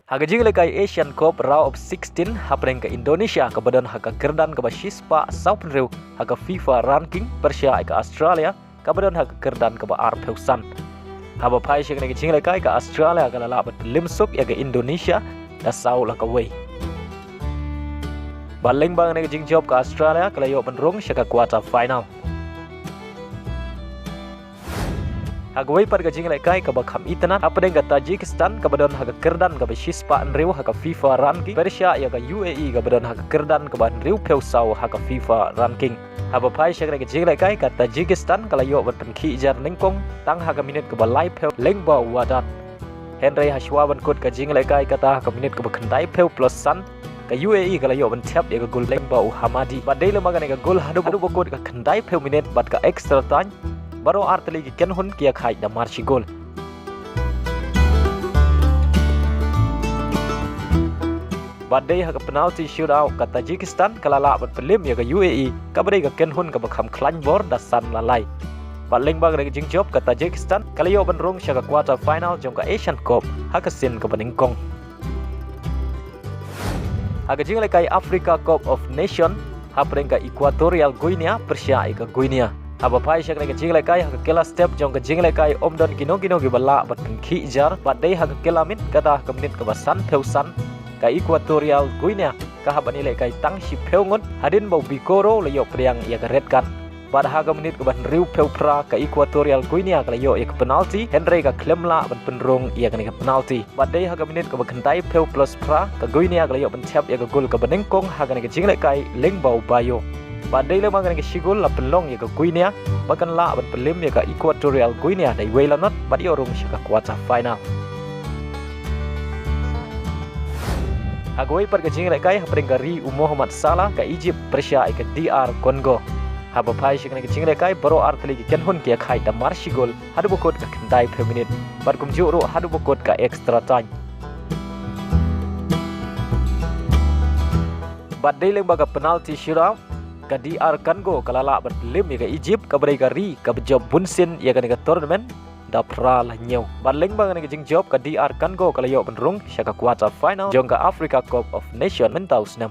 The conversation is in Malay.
Haga jingle kai Asian Cup Round of 16 hapreng ke Indonesia kebadan haga kerdan ke Shispa Saupenriu haga FIFA ranking Persia ke Australia kebadan haga kerdan ke Arpeusan. Haba pai shek ne jingle kai ke Australia ke lalabat limsuk ya ke Indonesia da sau la ke wei. Baleng bang ne jing job ke Australia ke layo penrung shek quarter final. Hagway par gajing lekai ke bakham itana apa dengan Tajikistan ke badan haga kerdan ke Shispa Andrew haga FIFA ranking Persia ya ke UAE ke badan haga kerdan ke Andrew Peusau haga FIFA ranking. Haba pai shek ne gajing lekai ke Tajikistan ke layo berpenki jar lengkong tang haga minit ke balai peu lengbau wadat. Henry Hashwa ban kut gajing lekai kata haga minit ke bekendai peu plus san ke UAE ke layo ban tap ya ke gol lengbau Hamadi. Badai lembaga ne ke gol hadu bokut ke kendai peu minit bat ke extra time baru arteli ken hun kia khai da marchi gol. Badai haga penalti shootout ke Tajikistan kalala bat pelim ya ke UAE kabadai ke ken hun ke bakham klan bor da san lalai. Paling bang reg jing job ke Tajikistan kalayo benrung syaga quarter final jom ke Asian Cup haga sin ke Beningkong. Haga jing lekai Africa Cup of Nation hapreng ke Equatorial Guinea Persia ke Guinea. Haba pai shek ne jing lekai haga kela step jong ke jing lekai omdon gino gi bala bat ki jar badai haga kela min kata ke menit ke basan peusan ke Equatorial Guinea ka haba ni lekai tang si peungun hadin bau bikoro leyo priang ya ke red card pada haga menit ke ban riu peupra ke Equatorial Guinea ke leyo ya ke penalti Henry ka klemla ban penrung ya ke penalti badai haga menit ke bakentai peu plus pra ke Guinea ke leyo ban tap ya ke gol ke Beningkong haga ne jing lekai lengbau bayo. Badai lemang ke sigol la pelong ya ke Guinea bahkan la ban pelim ya ke Equatorial Guinea dai welanot bad yorung syaka quarter final. Hagway par ke jing lekai hapreng gari Muhammad Salah ke Egypt Persia ke DR Congo. Haba pai syaka ke jing lekai baro arteli ke ken hun kia khai da marchi gol hadu bokot ke kendai per minit bar kumju ro hadu bokot ke extra time. Badai lembaga penalti shootout ke DR Congo kalala berpelim ya ke Egypt ke gari ke job bunsin ya ke tournament da pra la nyau baleng bang ne jing job ke DR Congo kalayo benrung syaka quarter final jong ke Africa Cup of Nation mentau senam.